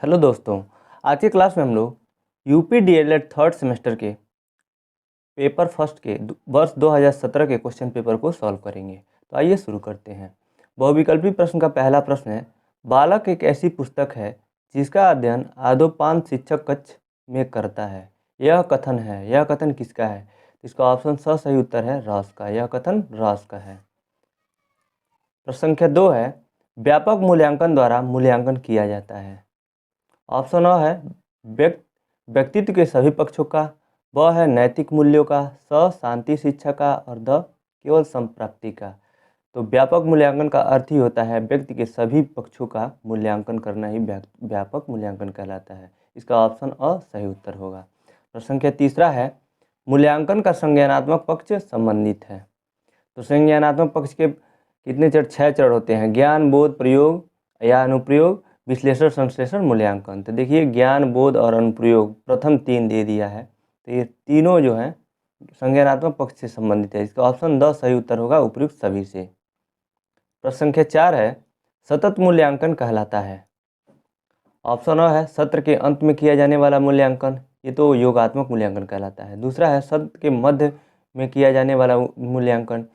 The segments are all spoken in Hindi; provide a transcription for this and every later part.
हेलो दोस्तों। आज की क्लास में हम लोग यूपी डीएलएड थर्ड सेमेस्टर के पेपर फर्स्ट के वर्ष 2017 के क्वेश्चन पेपर को सॉल्व करेंगे। तो आइए शुरू करते हैं। बहुविकल्पी प्रश्न का पहला प्रश्न है, बालक एक ऐसी पुस्तक है जिसका अध्ययन आदोपांत शिक्षक कक्ष में करता है। यह कथन किसका है? इसका ऑप्शन सही उत्तर है रॉस का। यह कथन रॉस का है। प्रश्न संख्या 2 है, व्यापक मूल्यांकन द्वारा मूल्यांकन किया जाता है। ऑप्शन अ है व्यक्तित्व के सभी पक्षों का, ब है नैतिक मूल्यों का, स शांति शिक्षा का और द केवल संप्राप्ति का। तो व्यापक मूल्यांकन का अर्थ ही होता है व्यक्ति के सभी पक्षों का मूल्यांकन करना ही व्यापक मूल्यांकन कहलाता है। इसका ऑप्शन अ सही उत्तर होगा। प्रश्न संख्या तीसरा है, मूल्यांकन का संज्ञानात्मक पक्ष संबंधित है। तो संज्ञानात्मक पक्ष के कितने चरण? 6 चरण होते हैं। ज्ञान, बोध, प्रयोग या अनुप्रयोग, विश्लेषण, संश्लेषण, मूल्यांकन। तो देखिए, ज्ञान, बोध और अनुप्रयोग प्रथम 3 दे दिया है। तो ये तीनों जो हैं संज्ञानात्मक पक्ष से संबंधित है। इसका ऑप्शन द सही उत्तर होगा उपयुक्त सभी से। प्रश्न संख्या 4 है, सतत मूल्यांकन कहलाता है। ऑप्शन अ है सत्र के अंत में किया जाने वाला मूल्यांकन, ये तो योगात्मक मूल्यांकन कहलाता है। दूसरा है सत्र के मध्य में किया जाने वाला मूल्यांकन,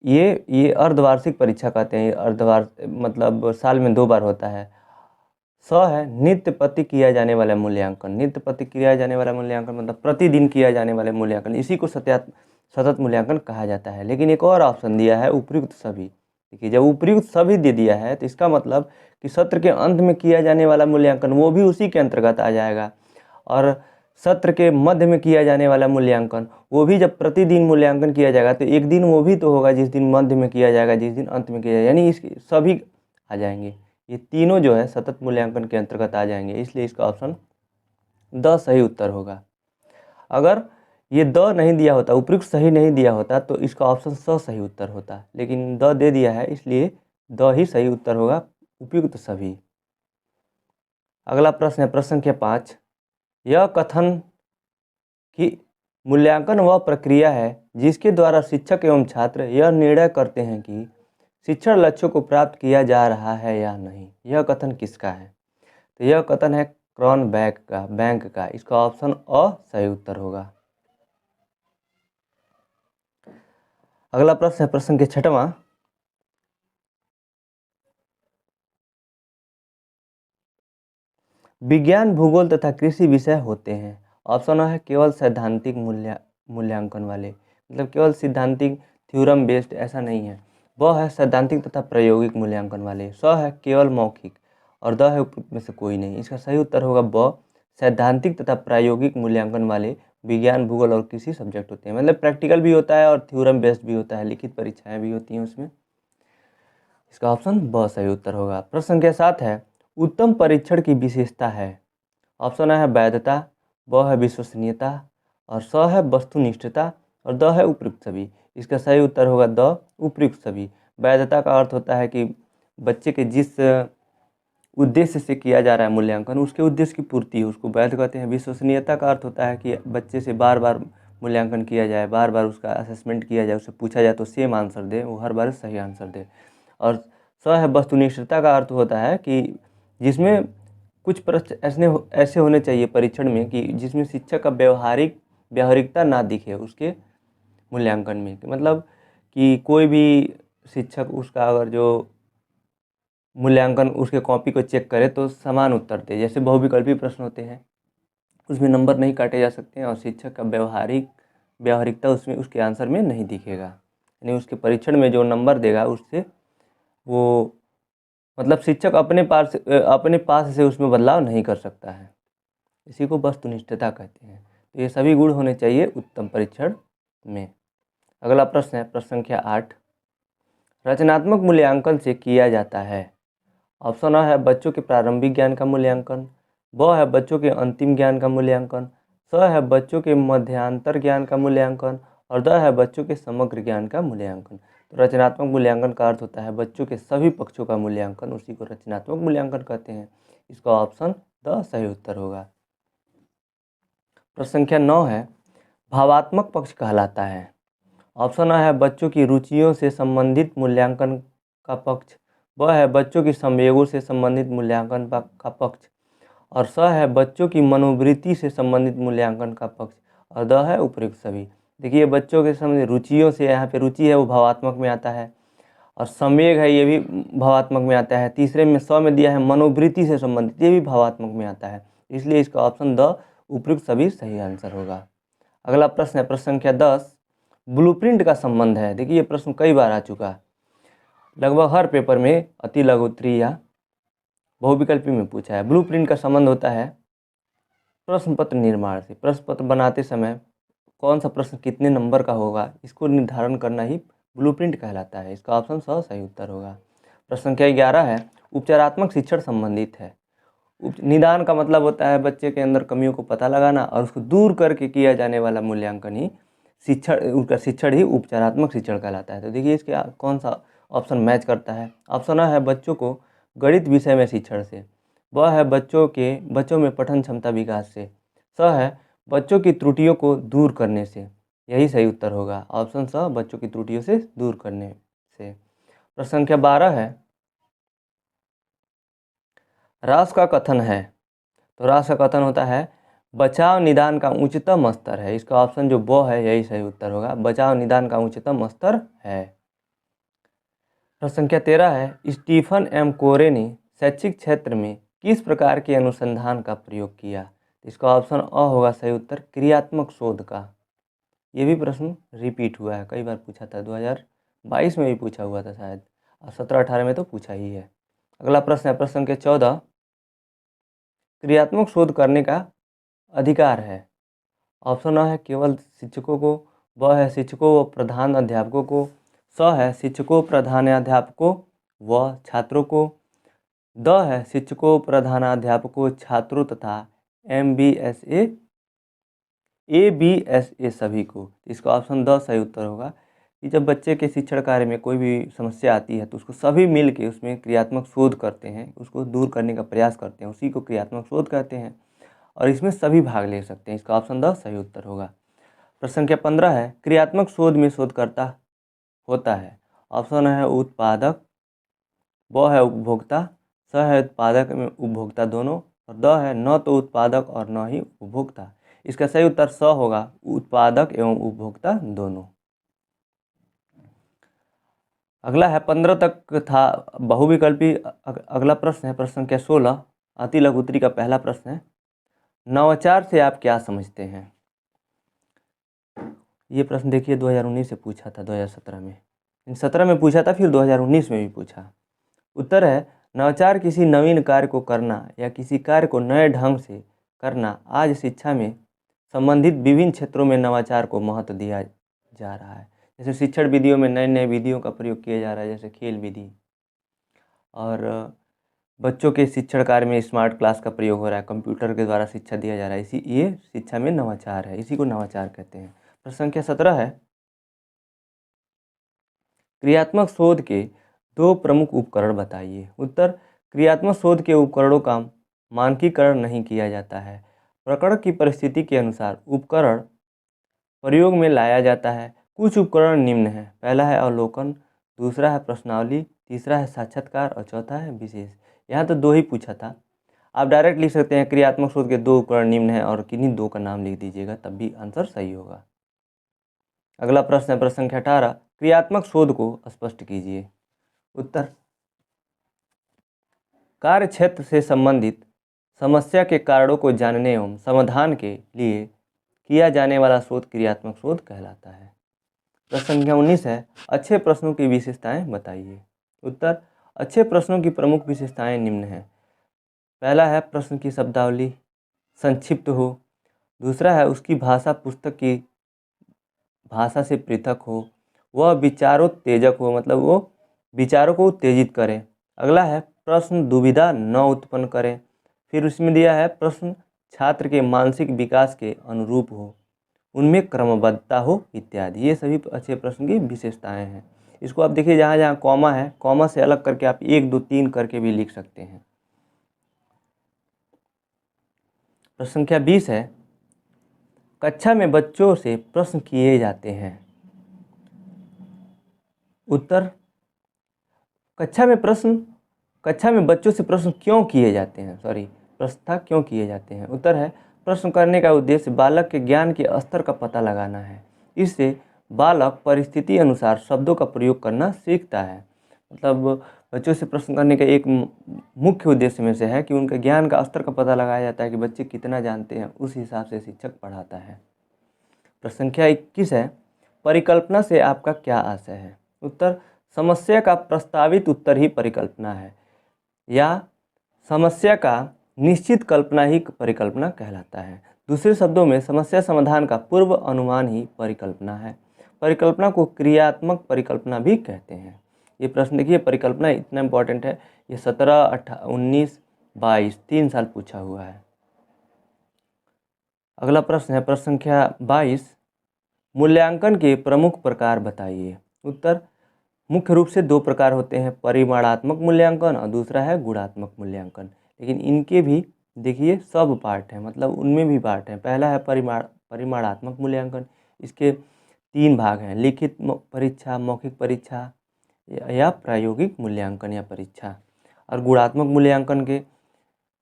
ये अर्धवार्षिक परीक्षा कहते हैं। मतलब साल में 2 बार होता है। स है नित्य प्रति किया जाने वाला मूल्यांकन। नित्य प्रति किया जाने वाला मूल्यांकन मतलब प्रतिदिन किया जाने वाले मूल्यांकन, इसी को सतत मूल्यांकन कहा जाता है। लेकिन एक और ऑप्शन दिया है उपयुक्त सभी। देखिए, जब उपयुक्त सभी दे दिया है तो इसका मतलब कि सत्र के अंत में किया जाने वाला मूल्यांकन वो भी उसी के अंतर्गत आ जाएगा, और सत्र के मध्य में किया जाने वाला मूल्यांकन वो भी जब प्रतिदिन मूल्यांकन किया जाएगा तो एक दिन वो भी तो होगा जिस दिन मध्य में किया जाएगा, जिस दिन अंत में किया जाएगा, यानी इसके सभी आ जाएंगे। ये तीनों जो है सतत मूल्यांकन के अंतर्गत आ जाएंगे, इसलिए इसका ऑप्शन द सही उत्तर होगा। अगर ये द नहीं दिया होता, उपयुक्त सही नहीं दिया होता, तो इसका ऑप्शन स सही उत्तर होता, लेकिन द दे दिया है इसलिए द ही सही उत्तर होगा, उपयुक्त सभी। अगला प्रश्न है प्रश्न संख्या 5, यह कथन कि मूल्यांकन वह प्रक्रिया है जिसके द्वारा शिक्षक एवं छात्र यह निर्णय करते हैं कि शिक्षण लक्ष्यों को प्राप्त किया जा रहा है या नहीं, यह कथन किसका है? तो यह कथन है बैंक का। इसका ऑप्शन अ सही उत्तर होगा। अगला प्रश्न है प्रश्न के 6वां, विज्ञान, भूगोल तथा कृषि विषय होते हैं। ऑप्शन अ है केवल सैद्धांतिक मूल्यांकन वाले, मतलब केवल सिद्धांतिक थ्योरम बेस्ड, ऐसा नहीं है। वह है सैद्धांतिक तथा प्रायोगिक मूल्यांकन वाले। स है केवल मौखिक और द है उपयुक्त में से कोई नहीं। इसका सही उत्तर होगा ब, सैद्धांतिक तथा प्रायोगिक मूल्यांकन वाले विज्ञान, भूगोल और कृषि सब्जेक्ट होते हैं। मतलब प्रैक्टिकल भी होता है और थ्योरम बेस्ड भी होता है, लिखित परीक्षाएं भी होती हैं उसमें। इसका ऑप्शन ब सही उत्तर होगा। प्रश्न संख्या 7 है, उत्तम परीक्षण की विशेषता है। ऑप्शन अ है वैधता, ब है विश्वसनीयता और स है वस्तुनिष्ठता और द है उपयुक्त सभी। इसका सही उत्तर होगा द उपयुक्त सभी। वैधता का अर्थ होता है कि बच्चे के जिस उद्देश्य से किया जा रहा है मूल्यांकन, उसके उद्देश्य की पूर्ति है, उसको वैध कहते हैं। विश्वसनीयता का अर्थ होता है कि बच्चे से बार बार मूल्यांकन किया जाए, बार बार उसका असेसमेंट किया जाए, उससे पूछा जाए तो सेम आंसर दे, वो हर बार सही आंसर दे। और स है वस्तुनिष्ठता का अर्थ होता है कि जिसमें कुछ प्रश्न ऐसे होने चाहिए परीक्षण में कि जिसमें शिक्षक का व्यावहारिकता ना दिखे उसके मूल्यांकन में। मतलब कि कोई भी शिक्षक उसका अगर जो मूल्यांकन उसके कॉपी को चेक करे तो समान उत्तर दे। जैसे बहुविकल्पी प्रश्न होते हैं उसमें नंबर नहीं काटे जा सकते हैं और शिक्षक का व्यावहारिकता उसमें उसके आंसर में नहीं दिखेगा, यानी उसके परीक्षण में जो नंबर देगा उससे वो मतलब शिक्षक अपने पास से उसमें बदलाव नहीं कर सकता है। इसी को वस्तुनिष्ठता कहते हैं। तो ये सभी गुण होने चाहिए उत्तम परीक्षण में। अगला प्रश्न है प्रश्न संख्या 8, रचनात्मक मूल्यांकन से किया जाता है। ऑप्शन अ है बच्चों के प्रारंभिक ज्ञान का मूल्यांकन, ब है बच्चों के अंतिम ज्ञान का मूल्यांकन, स है बच्चों के मध्यांतर ज्ञान का मूल्यांकन और द है बच्चों के समग्र ज्ञान का मूल्यांकन। तो रचनात्मक मूल्यांकन का अर्थ होता है बच्चों के सभी पक्षों का मूल्यांकन, उसी को रचनात्मक मूल्यांकन कहते हैं। इसका ऑप्शन द सही उत्तर होगा। प्रश्न संख्या 9 है, भावात्मक पक्ष कहलाता है। ऑप्शन अ है बच्चों की रुचियों से संबंधित मूल्यांकन का पक्ष, ब है बच्चों की संवेगों से संबंधित मूल्यांकन का पक्ष, और स है बच्चों की मनोवृत्ति से संबंधित मूल्यांकन का पक्ष, और द है उपयुक्त सभी। देखिए बच्चों के संबंधित रुचियों से, यहाँ पे रुचि है वो भावात्मक में आता है, और संवेग है ये भी भावात्मक में आता है। तीसरे में स में दिया है मनोवृत्ति से संबंधित, ये भी भावात्मक में आता है, इसलिए इसका ऑप्शन द उपयुक्त सभी सही आंसर होगा। अगला प्रश्न है प्रश्न संख्या 10, ब्लूप्रिंट का संबंध है। देखिए ये प्रश्न कई बार आ चुका है, लगभग हर पेपर में अति लघु उत्तरीय या बहुविकल्पी में पूछा है। ब्लूप्रिंट का संबंध होता है प्रश्न पत्र निर्माण से। प्रश्न पत्र बनाते समय कौन सा प्रश्न कितने नंबर का होगा, इसको निर्धारण करना ही ब्लूप्रिंट कहलाता है। इसका ऑप्शन सही उत्तर होगा। प्रश्न संख्या 11 है, उपचारात्मक शिक्षण संबंधित है। निदान का मतलब होता है बच्चे के अंदर कमियों को पता लगाना और उसको दूर करके किया जाने वाला मूल्यांकन ही शिक्षण ही उपचारात्मक शिक्षण कहलाता है। तो देखिए इसके कौन सा ऑप्शन मैच करता है। ऑप्शन आ है बच्चों को गणित विषय में शिक्षण से, ब है बच्चों में पठन क्षमता विकास से, स है बच्चों की त्रुटियों को दूर करने से। यही सही उत्तर होगा, ऑप्शन स बच्चों की त्रुटियों से दूर करने से। प्रश्न संख्या 12 है, रास का कथन है। तो रास का कथन होता है बचाव निदान का उच्चतम स्तर है। इसका ऑप्शन जो ब है यही सही उत्तर होगा, बचाव निदान का उच्चतम स्तर है। प्रश्न संख्या 13 है, स्टीफन एम कोरे ने शैक्षिक क्षेत्र में किस प्रकार के अनुसंधान का प्रयोग किया। इसका ऑप्शन अ होगा सही उत्तर, क्रियात्मक शोध का। ये भी प्रश्न रिपीट हुआ है, कई बार पूछा था, 2022 में भी पूछा हुआ था शायद, और 17-18 में तो पूछा ही है। अगला प्रश्न है प्रश्न संख्या 14, क्रियात्मक शोध करने का अधिकार है। ऑप्शन अ है केवल शिक्षकों को, ब है शिक्षकों व प्रधान अध्यापकों को, स है शिक्षकों प्रधानाध्यापकों व छात्रों को, द है शिक्षकों प्रधानाध्यापकों छात्रों तथा ABSA सभी को। इसका ऑप्शन द सही उत्तर होगा कि जब बच्चे के शिक्षण कार्य में कोई भी समस्या आती है तो उसको सभी मिल के उसमें क्रियात्मक शोध करते हैं, उसको दूर करने का प्रयास करते हैं, उसी को क्रियात्मक शोध कहते हैं, और इसमें सभी भाग ले सकते हैं। इसका ऑप्शन द सही उत्तर होगा। प्रश्न संख्या 15 है, क्रियात्मक शोध में शोधकर्ता होता है। ऑप्शन है उत्पादक, ब है उपभोक्ता, स है उत्पादक में उपभोक्ता दोनों, और द है न तो उत्पादक और न ही उपभोक्ता। इसका सही उत्तर स होगा, उत्पादक एवं उपभोक्ता दोनों। अगला है 15 तक था बहुविकल्पी। अगला प्रश्न है प्रश्न संख्या 16, अति लघु उत्तरीय का पहला प्रश्न है, नवाचार से आप क्या समझते हैं। ये प्रश्न देखिए 2019 से पूछा था, 2017 में, 17 में पूछा था, फिर 2019 में भी पूछा। उत्तर है नवाचार किसी नवीन कार्य को करना या किसी कार्य को नए ढंग से करना। आज शिक्षा में संबंधित विभिन्न क्षेत्रों में नवाचार को महत्व दिया जा रहा है। जैसे शिक्षण विधियों में नए नए विधियों का प्रयोग किया जा रहा है, जैसे खेल विधि, और बच्चों के शिक्षण कार्य में स्मार्ट क्लास का प्रयोग हो रहा है, कंप्यूटर के द्वारा शिक्षा दिया जा रहा है। ये शिक्षा में नवाचार है, इसी को नवाचार कहते हैं। प्रश्न संख्या 17 है, क्रियात्मक शोध के दो प्रमुख उपकरण बताइए। उत्तर, क्रियात्मक शोध के उपकरणों का मानकीकरण नहीं किया जाता है। प्रकरण की परिस्थिति के अनुसार उपकरण प्रयोग में लाया जाता है। कुछ उपकरण निम्न हैं, पहला है अवलोकन, दूसरा है प्रश्नावली, तीसरा है साक्षात्कार और चौथा है विशेष। यहाँ तो दो ही पूछा था, आप डायरेक्ट लिख सकते हैं क्रियात्मक शोध के दो उपकरण निम्न हैं और किन्हीं दो का नाम लिख दीजिएगा, तब भी आंसर सही होगा। अगला प्रश्न है प्रश्न संख्या 18, क्रियात्मक शोध को स्पष्ट कीजिए। उत्तर, कार्य क्षेत्र से संबंधित समस्या के कारणों को जानने एवं समाधान के लिए किया जाने वाला शोध क्रियात्मक शोध कहलाता है। प्रश्न संख्या 19 है, अच्छे प्रश्नों की विशेषताएं बताइए। उत्तर, अच्छे प्रश्नों की प्रमुख विशेषताएं निम्न हैं। पहला है प्रश्न की शब्दावली संक्षिप्त हो, दूसरा है उसकी भाषा पुस्तक की भाषा से पृथक हो, वह विचारोत्तेजक हो, मतलब वो विचारों को उत्तेजित करे। अगला है प्रश्न दुविधा न उत्पन्न करें। फिर उसमें दिया है प्रश्न छात्र के मानसिक विकास के अनुरूप हो, उनमें क्रमबद्धता हो इत्यादि। ये सभी अच्छे प्रश्न की विशेषताएं हैं। इसको आप देखिए जहाँ जहाँ कॉमा है, कॉमा से अलग करके आप 1, 2, 3 करके भी लिख सकते हैं। प्रश्न संख्या 20 है, कक्षा में बच्चों से प्रश्न किए जाते हैं। उत्तर, कक्षा में बच्चों से प्रश्न क्यों किए जाते हैं, प्रश्न था क्यों किए जाते हैं। उत्तर है प्रश्न करने का उद्देश्य बालक के ज्ञान के स्तर का पता लगाना है। इससे बालक परिस्थिति अनुसार शब्दों का प्रयोग करना सीखता है। मतलब बच्चों से प्रश्न करने का एक मुख्य उद्देश्य में से है कि उनके ज्ञान का स्तर का पता लगाया जाता है कि बच्चे कितना जानते हैं, उस हिसाब से शिक्षक पढ़ाता है। प्रश्न संख्या 21 है, परिकल्पना से आपका क्या आशय है। उत्तर, समस्या का प्रस्तावित उत्तर ही परिकल्पना है, या समस्या का निश्चित कल्पना ही परिकल्पना कहलाता है। दूसरे शब्दों में समस्या समाधान का पूर्व अनुमान ही परिकल्पना है। परिकल्पना को क्रियात्मक परिकल्पना भी कहते हैं। ये प्रश्न देखिए, परिकल्पना इतना इम्पोर्टेंट है, ये 17, 18, 19, 22 3 साल पूछा हुआ है। अगला प्रश्न है प्रश्न संख्या 22, मूल्यांकन के प्रमुख प्रकार बताइए। उत्तर, मुख्य रूप से दो प्रकार होते हैं, परिमाणात्मक मूल्यांकन और दूसरा है गुणात्मक मूल्यांकन। लेकिन इनके भी देखिए सब पार्ट हैं, मतलब उनमें भी पार्ट हैं। पहला है परिमाणात्मक मूल्यांकन, इसके 3 भाग हैं, लिखित परीक्षा, मौखिक परीक्षा या प्रायोगिक मूल्यांकन या परीक्षा। और गुणात्मक मूल्यांकन के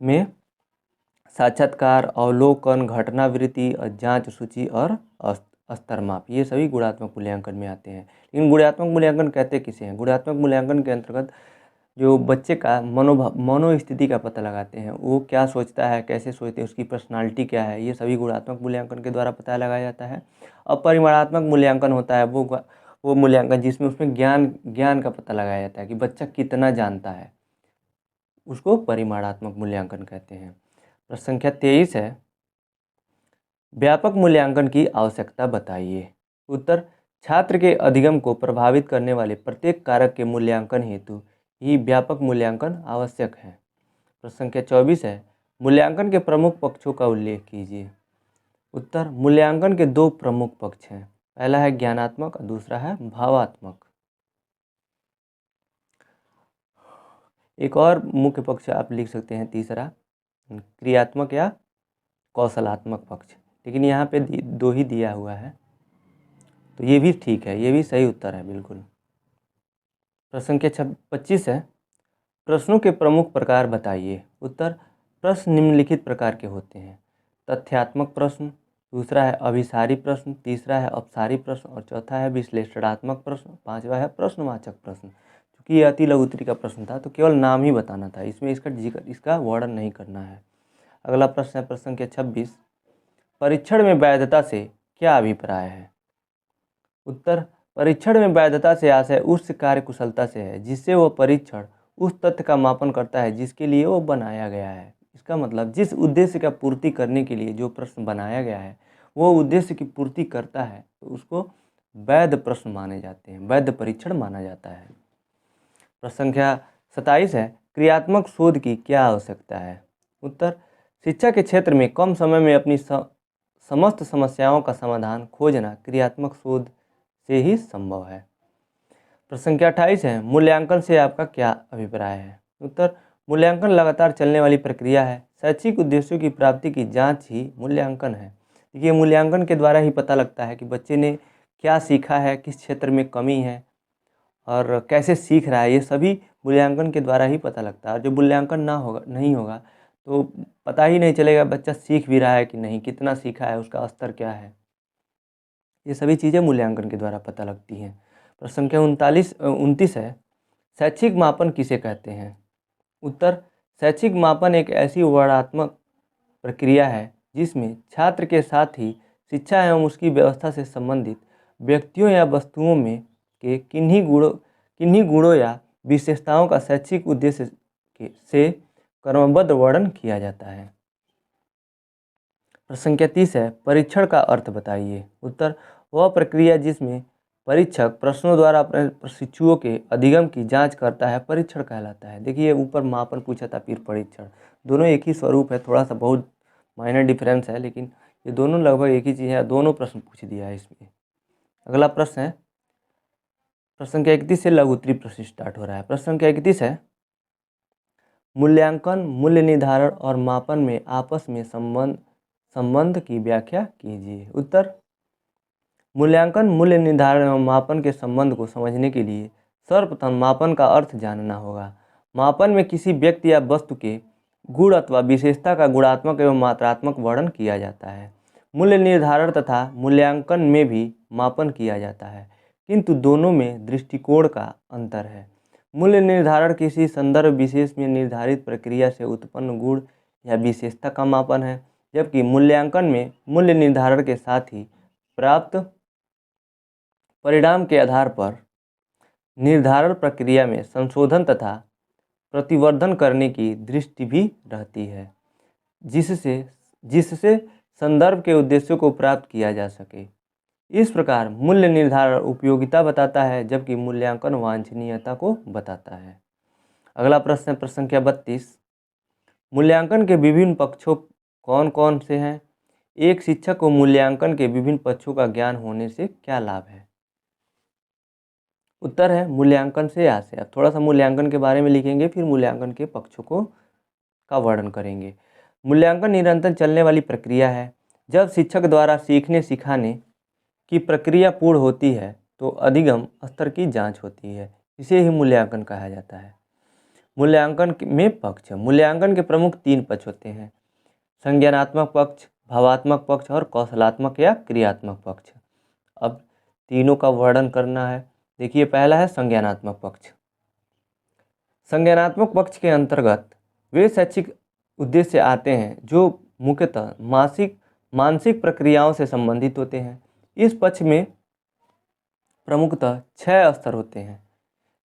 में साक्षात्कार, अवलोकन, घटनावृत्ति और जांच सूची और स्तर माप, ये सभी गुणात्मक मूल्यांकन में आते हैं। लेकिन गुणात्मक मूल्यांकन कहते किसे हैं? गुणात्मक मूल्यांकन के अंतर्गत जो बच्चे का मनोस्थिति का पता लगाते हैं, वो क्या सोचता है, कैसे सोचते हैं, उसकी पर्सनालिटी क्या है, ये सभी गुणात्मक मूल्यांकन के द्वारा पता लगाया जाता है। और परिमाणात्मक मूल्यांकन होता है वो मूल्यांकन जिसमें उसमें ज्ञान का पता लगाया जाता है कि बच्चा कितना जानता है, उसको परिमाणात्मक मूल्यांकन कहते हैं। प्रश्न संख्या 23 है, व्यापक मूल्यांकन की आवश्यकता बताइए। उत्तर, छात्र के अधिगम को प्रभावित करने वाले प्रत्येक कारक के मूल्यांकन हेतु ही व्यापक मूल्यांकन आवश्यक है। प्रश्न संख्या 24 है, मूल्यांकन के प्रमुख पक्षों का उल्लेख कीजिए। उत्तर, मूल्यांकन के 2 प्रमुख पक्ष हैं, पहला है ज्ञानात्मक और दूसरा है भावात्मक। एक और मुख्य पक्ष आप लिख सकते हैं, तीसरा क्रियात्मक या कौशलात्मक पक्ष, लेकिन यहाँ पे 2 ही दिया हुआ है, तो ये भी ठीक है, ये भी सही उत्तर है बिल्कुल। प्रश्न संख्या 25 है, प्रश्नों के प्रमुख प्रकार बताइए। उत्तर, प्रश्न निम्नलिखित प्रकार के होते हैं, तथ्यात्मक प्रश्न, दूसरा है अभिसारी प्रश्न, तीसरा है अपसारी प्रश्न और चौथा है विश्लेषणात्मक प्रश्न, पांचवा है प्रश्नवाचक प्रश्न। क्योंकि ये अति लघुत्तरी का प्रश्न था तो केवल नाम ही बताना था, इसमें इसका वर्णन नहीं करना है। अगला प्रश्न है प्रश्न संख्या 26, परीक्षण में वैधता से क्या अभिप्राय है। उत्तर, परीक्षण में वैधता से आशय उस कार्य कुशलता से है जिससे वह परीक्षण उस तथ्य का मापन करता है जिसके लिए वो बनाया गया है। इसका मतलब जिस उद्देश्य का पूर्ति करने के लिए जो प्रश्न बनाया गया है वो उद्देश्य की पूर्ति करता है तो उसको वैध प्रश्न माने जाते हैं, वैध परीक्षण माना जाता है। प्रश्न संख्या 27 है, क्रियात्मक शोध की क्या आवश्यकता है। उत्तर, शिक्षा के क्षेत्र में कम समय में अपनी समस्त समस्याओं का समाधान खोजना क्रियात्मक शोध से ही संभव है। प्रश्न संख्या 28 है, मूल्यांकन से आपका क्या अभिप्राय है। उत्तर, मूल्यांकन लगातार चलने वाली प्रक्रिया है, शैक्षिक उद्देश्यों की प्राप्ति की जांच ही मूल्यांकन है। देखिए, मूल्यांकन के द्वारा ही पता लगता है कि बच्चे ने क्या सीखा है, किस क्षेत्र में कमी है और कैसे सीख रहा है, ये सभी मूल्यांकन के द्वारा ही पता लगता है। और जो मूल्यांकन नहीं होगा तो पता ही नहीं चलेगा बच्चा सीख भी रहा है कि नहीं, कितना सीखा है, उसका स्तर क्या है, ये सभी चीज़ें मूल्यांकन के द्वारा पता लगती हैं। प्रश्न संख्या 29 है, शैक्षिक मापन किसे कहते हैं। उत्तर, शैक्षिक मापन एक ऐसी वर्णनात्मक प्रक्रिया है जिसमें छात्र के साथ ही शिक्षा एवं उसकी व्यवस्था से संबंधित व्यक्तियों या वस्तुओं में के किन्हीं गुणों या विशेषताओं का शैक्षिक उद्देश्य से क्रमबद्ध वर्णन किया जाता है। प्रश्न संख्या 30 है, परीक्षण का अर्थ बताइए। उत्तर, वह प्रक्रिया जिसमें परीक्षक प्रश्नों द्वारा अपने प्रशिक्षुओं के अधिगम की जांच करता है परीक्षण कहलाता है। देखिए, ऊपर मापन पूछा था, फिर परीक्षण, दोनों एक ही स्वरूप है, थोड़ा सा बहुत माइनर डिफरेंस है, लेकिन ये दोनों लगभग एक ही चीज़ है, दोनों प्रश्न पूछ दिया है इसमें। अगला प्रश्न है प्रश्न संख्या 31 से लघु उत्तरी प्रश्न स्टार्ट हो रहा है। प्रश्न संख्या 31 है, मूल्यांकन, मूल्य निर्धारण और मापन में आपस में संबंध की व्याख्या कीजिए। उत्तर, मूल्यांकन, मूल्य निर्धारण एवं मापन के संबंध को समझने के लिए सर्वप्रथम मापन का अर्थ जानना होगा। मापन में किसी व्यक्ति या वस्तु के गुण अथवा विशेषता का गुणात्मक एवं मात्रात्मक वर्णन किया जाता है। मूल्य निर्धारण तथा मूल्यांकन में भी मापन किया जाता है, किंतु दोनों में दृष्टिकोण का अंतर है। मूल्य निर्धारण किसी संदर्भ विशेष में निर्धारित प्रक्रिया से उत्पन्न गुण या विशेषता का मापन है, जबकि मूल्यांकन में मूल्य निर्धारण के साथ ही प्राप्त परिणाम के आधार पर निर्धारण प्रक्रिया में संशोधन तथा प्रतिवर्धन करने की दृष्टि भी रहती है, जिससे संदर्भ के उद्देश्यों को प्राप्त किया जा सके। इस प्रकार मूल्य निर्धारण उपयोगिता बताता है, जबकि मूल्यांकन वांछनीयता को बताता है। अगला प्रश्न संख्या 32। मूल्यांकन के विभिन्न पक्षों कौन कौन से हैं? एक शिक्षक को मूल्यांकन के विभिन्न पक्षों का ज्ञान होने से क्या लाभ है? उत्तर है मूल्यांकन से या से। अब थोड़ा सा मूल्यांकन के बारे में लिखेंगे, फिर मूल्यांकन के पक्षों का वर्णन करेंगे। मूल्यांकन निरंतर चलने वाली प्रक्रिया है। जब शिक्षक द्वारा सीखने सिखाने की प्रक्रिया पूर्ण होती है तो अधिगम स्तर की जांच होती है, इसे ही मूल्यांकन कहा जाता है। मूल्यांकन में पक्ष, मूल्यांकन के प्रमुख 3 पक्ष होते हैं: संज्ञानात्मक पक्ष, भावात्मक पक्ष और कौशलात्मक या क्रियात्मक पक्ष। अब तीनों का वर्णन करना है। देखिए, पहला है संज्ञानात्मक पक्ष। संज्ञानात्मक पक्ष के अंतर्गत वे शैक्षिक उद्देश्य आते हैं जो मुख्यतः मानसिक प्रक्रियाओं से संबंधित होते हैं। इस पक्ष में प्रमुखतः 6 स्तर होते हैं: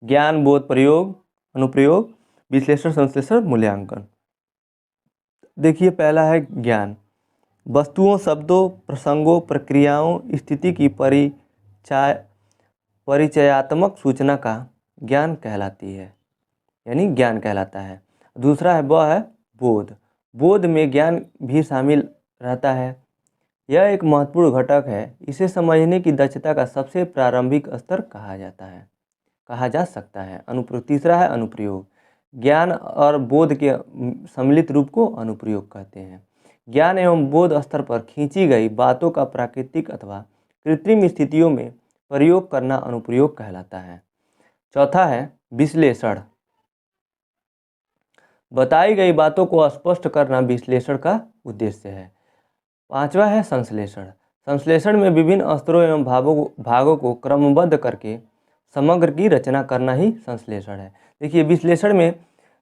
ज्ञान, बोध, प्रयोग, अनुप्रयोग, विश्लेषण, संश्लेषण, मूल्यांकन। देखिए, पहला है ज्ञान। वस्तुओं, शब्दों, प्रसंगों, प्रक्रियाओं, स्थिति की परिचयात्मक सूचना का ज्ञान कहलाती है, यानी ज्ञान कहलाता है। दूसरा है वह है बोध। बोध में ज्ञान भी शामिल रहता है। यह एक महत्वपूर्ण घटक है। इसे समझने की दक्षता का सबसे प्रारंभिक स्तर कहा जा सकता है। तीसरा है अनुप्रयोग। ज्ञान और बोध के सम्मिलित रूप को अनुप्रयोग कहते हैं। ज्ञान एवं बोध स्तर पर खींची गई बातों का प्राकृतिक अथवा कृत्रिम स्थितियों में प्रयोग करना अनुप्रयोग कहलाता है। चौथा है विश्लेषण। बताई गई बातों को स्पष्ट करना विश्लेषण का उद्देश्य है। पांचवा है संश्लेषण। संश्लेषण में विभिन्न स्तरों एवं भागों को क्रमबद्ध करके समग्र की रचना करना ही संश्लेषण है। देखिए, विश्लेषण में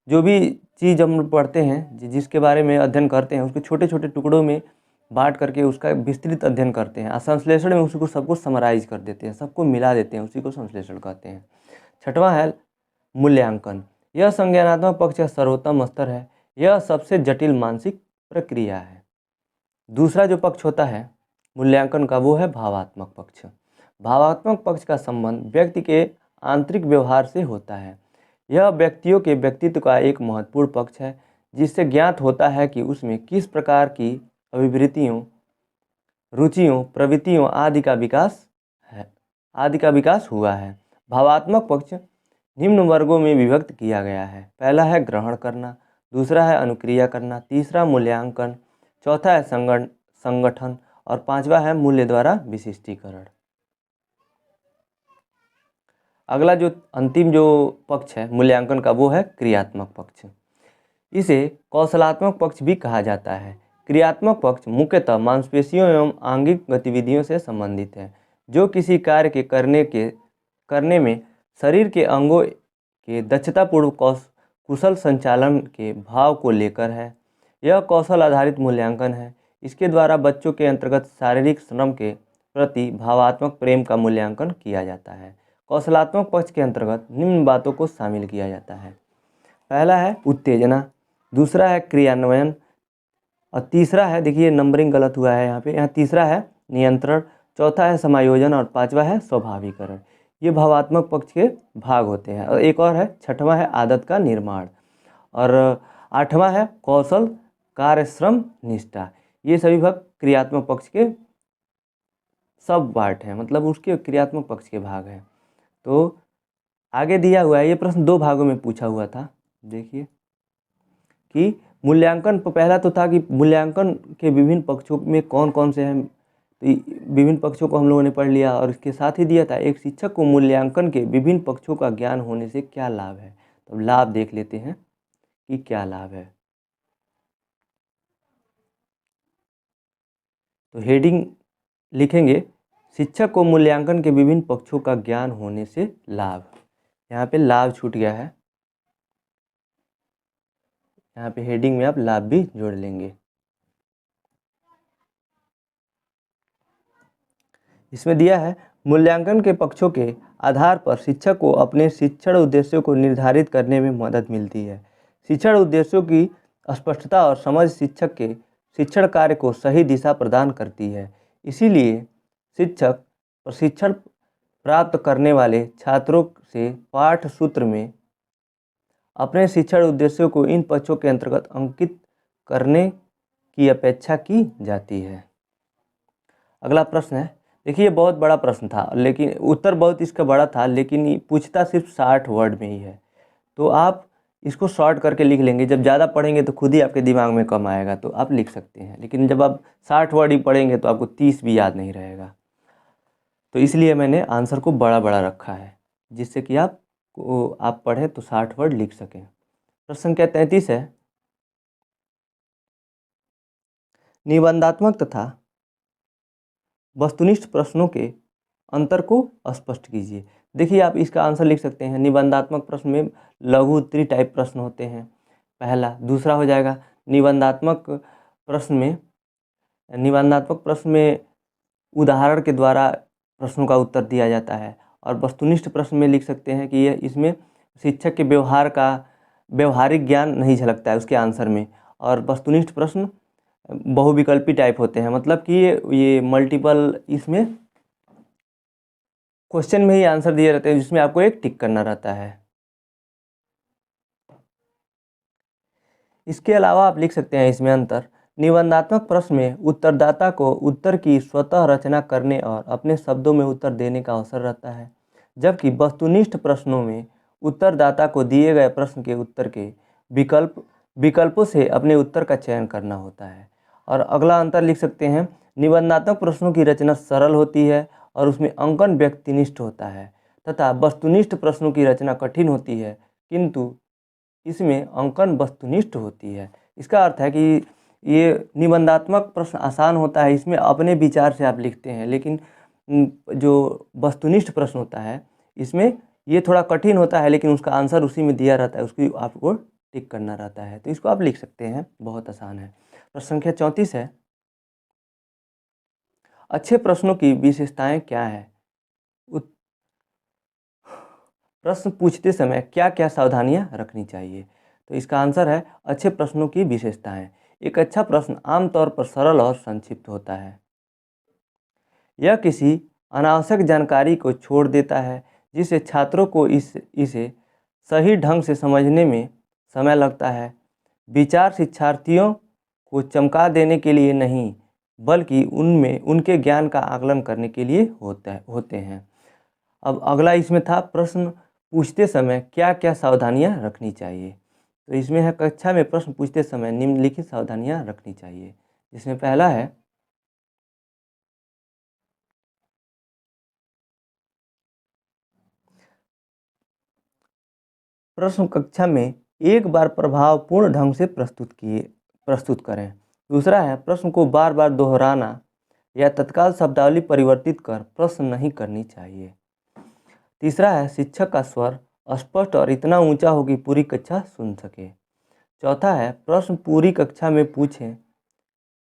जो भी चीज़ हम पढ़ते हैं, जिसके बारे में अध्ययन करते हैं, उसके छोटे छोटे टुकड़ों में बांट करके उसका विस्तृत अध्ययन करते हैं। संश्लेषण में उसको सबको समराइज कर देते हैं, सबको मिला देते हैं, उसी को संश्लेषण कहते हैं। छठवां है मूल्यांकन। यह संज्ञानात्मक पक्ष का सर्वोत्तम स्तर है। यह सबसे जटिल मानसिक प्रक्रिया है। दूसरा जो पक्ष होता है मूल्यांकन का, वो है भावात्मक पक्ष। भावात्मक पक्ष का संबंध व्यक्ति के आंतरिक व्यवहार से होता है। यह व्यक्तियों के व्यक्तित्व का एक महत्वपूर्ण पक्ष है, जिससे ज्ञात होता है कि उसमें किस प्रकार की अभिवृत्तियों, रुचियों, प्रवृत्तियों आदि का विकास हुआ है। भावात्मक पक्ष निम्न वर्गों में विभक्त किया गया है। पहला है ग्रहण करना, दूसरा है अनुक्रिया करना, तीसरा मूल्यांकन, चौथा है संगठन और पांचवा है मूल्य द्वारा विशिष्टीकरण। अगला जो अंतिम जो पक्ष है मूल्यांकन का, वो है क्रियात्मक पक्ष। इसे कौशलात्मक पक्ष भी कहा जाता है। क्रियात्मक पक्ष मुख्यतः मांसपेशियों एवं आंगिक गतिविधियों से संबंधित है, जो किसी कार्य के करने में शरीर के अंगों के दक्षतापूर्वक कुशल संचालन के भाव को लेकर है। यह कौशल आधारित मूल्यांकन है। इसके द्वारा बच्चों के अंतर्गत शारीरिक श्रम के प्रति भावात्मक प्रेम का मूल्यांकन किया जाता है। कौशलात्मक पक्ष के अंतर्गत निम्न बातों को शामिल किया जाता है। पहला है उत्तेजना, दूसरा है क्रियान्वयन और तीसरा है, देखिए नंबरिंग गलत हुआ है यहाँ तीसरा है नियंत्रण, चौथा है समायोजन और पांचवा है स्वाभाविकरण। ये भावात्मक पक्ष के भाग होते हैं। और एक और है, छठवां है आदत का निर्माण और आठवां है कौशल, कार्य, श्रम, निष्ठा। ये सभी भाग क्रियात्मक पक्ष के सब पार्ट हैं, मतलब उसके क्रियात्मक पक्ष के भाग हैं। तो आगे दिया हुआ है, ये प्रश्न 2 भागों में पूछा हुआ था। देखिए कि मूल्यांकन, पहला तो था कि मूल्यांकन के विभिन्न पक्षों में कौन कौन से हैं। तो विभिन्न पक्षों को हम लोगों ने पढ़ लिया और इसके साथ ही दिया था एक शिक्षक को मूल्यांकन के विभिन्न पक्षों का ज्ञान होने से क्या लाभ है। तो लाभ देख लेते हैं कि क्या लाभ है। तो हेडिंग लिखेंगे शिक्षक को मूल्यांकन के विभिन्न पक्षों का ज्ञान होने से लाभ। यहाँ पे लाभ छूट गया है, यहाँ पे हेडिंग में आप लाभ भी जोड़ लेंगे। इसमें दिया है मूल्यांकन के पक्षों के आधार पर शिक्षक को अपने शिक्षण उद्देश्यों को निर्धारित करने में मदद मिलती है। शिक्षण उद्देश्यों की स्पष्टता और समझ शिक्षक के शिक्षण कार्य को सही दिशा प्रदान करती है। इसीलिए शिक्षक प्रशिक्षण प्राप्त करने वाले छात्रों से पाठ सूत्र में अपने शिक्षण उद्देश्यों को इन पक्षों के अंतर्गत अंकित करने की अपेक्षा की जाती है। अगला प्रश्न है, देखिए बहुत बड़ा प्रश्न था, लेकिन उत्तर बहुत इसका बड़ा था, लेकिन ये पूछता सिर्फ 60 वर्ड में ही है। तो आप इसको शॉर्ट करके लिख लेंगे। जब ज़्यादा पढ़ेंगे तो खुद ही आपके दिमाग में कम आएगा, तो आप लिख सकते हैं। लेकिन जब आप 60 वर्ड ही पढ़ेंगे तो आपको 30 भी याद नहीं रहेगा। तो इसलिए मैंने आंसर को बड़ा बड़ा रखा है, जिससे कि आप पढ़ें तो 60 वर्ड लिख सकें। प्रश्न संख्या 33 है, निबंधात्मक तथा वस्तुनिष्ठ प्रश्नों के अंतर को स्पष्ट कीजिए। देखिए आप इसका आंसर लिख सकते हैं। निबंधात्मक प्रश्न में लघु उत्तरी टाइप प्रश्न होते हैं, पहला। दूसरा हो जाएगा निबंधात्मक प्रश्न में उदाहरण के द्वारा प्रश्नों का उत्तर दिया जाता है। और वस्तुनिष्ठ प्रश्न में लिख सकते हैं कि यह इसमें शिक्षक के व्यवहारिक ज्ञान नहीं झलकता है उसके आंसर में। और वस्तुनिष्ठ प्रश्न बहुविकल्पी टाइप होते हैं, मतलब कि ये मल्टीपल, इसमें क्वेश्चन में ही आंसर दिए रहते हैं जिसमें आपको एक टिक करना रहता है। इसके अलावा आप लिख सकते हैं इसमें अंतर, निबंधात्मक प्रश्न में उत्तरदाता को उत्तर की स्वतः रचना करने और अपने शब्दों में उत्तर देने का अवसर रहता है, जबकि वस्तुनिष्ठ प्रश्नों में उत्तरदाता को दिए गए प्रश्न के उत्तर के विकल्पों से अपने उत्तर का चयन करना होता है। और अगला अंतर लिख सकते हैं, निबंधात्मक प्रश्नों की रचना सरल होती है और उसमें अंकन व्यक्तिनिष्ठ होता है, तथा वस्तुनिष्ठ प्रश्नों की रचना कठिन होती है किंतु इसमें अंकन वस्तुनिष्ठ होती है। इसका अर्थ है कि ये निबंधात्मक प्रश्न आसान होता है, इसमें अपने विचार से आप लिखते हैं, लेकिन जो वस्तुनिष्ठ प्रश्न होता है इसमें ये थोड़ा कठिन होता है, लेकिन उसका आंसर उसी में दिया रहता है, उसकी आपको टिक करना रहता है। तो इसको आप लिख सकते हैं, बहुत आसान है। प्रश्न संख्या 34 है, अच्छे प्रश्नों की विशेषताएं क्या है। प्रश्न पूछते समय क्या क्या सावधानियां रखनी चाहिए। तो इसका आंसर है अच्छे प्रश्नों की विशेषताएं। एक अच्छा प्रश्न आमतौर पर सरल और संक्षिप्त होता है। यह किसी अनावश्यक जानकारी को छोड़ देता है जिससे छात्रों को इसे सही ढंग से समझने में समय लगता है। विचार शिक्षार्थियों को चमका देने के लिए नहीं, बल्कि उनमें उनके ज्ञान का आकलन करने के लिए होते हैं। अब अगला इसमें था, प्रश्न पूछते समय क्या क्या सावधानियां रखनी चाहिए। तो इसमें है, कक्षा में प्रश्न पूछते समय निम्नलिखित सावधानियां रखनी चाहिए। जिसमें पहला है, प्रश्न कक्षा में एक बार प्रभावपूर्ण ढंग से प्रस्तुत करें। दूसरा है, प्रश्न को बार बार दोहराना या तत्काल शब्दावली परिवर्तित कर प्रश्न नहीं करनी चाहिए। तीसरा है, शिक्षक का स्वर स्पष्ट और इतना ऊंचा हो कि पूरी कक्षा सुन सके। चौथा है, प्रश्न पूरी कक्षा में पूछें,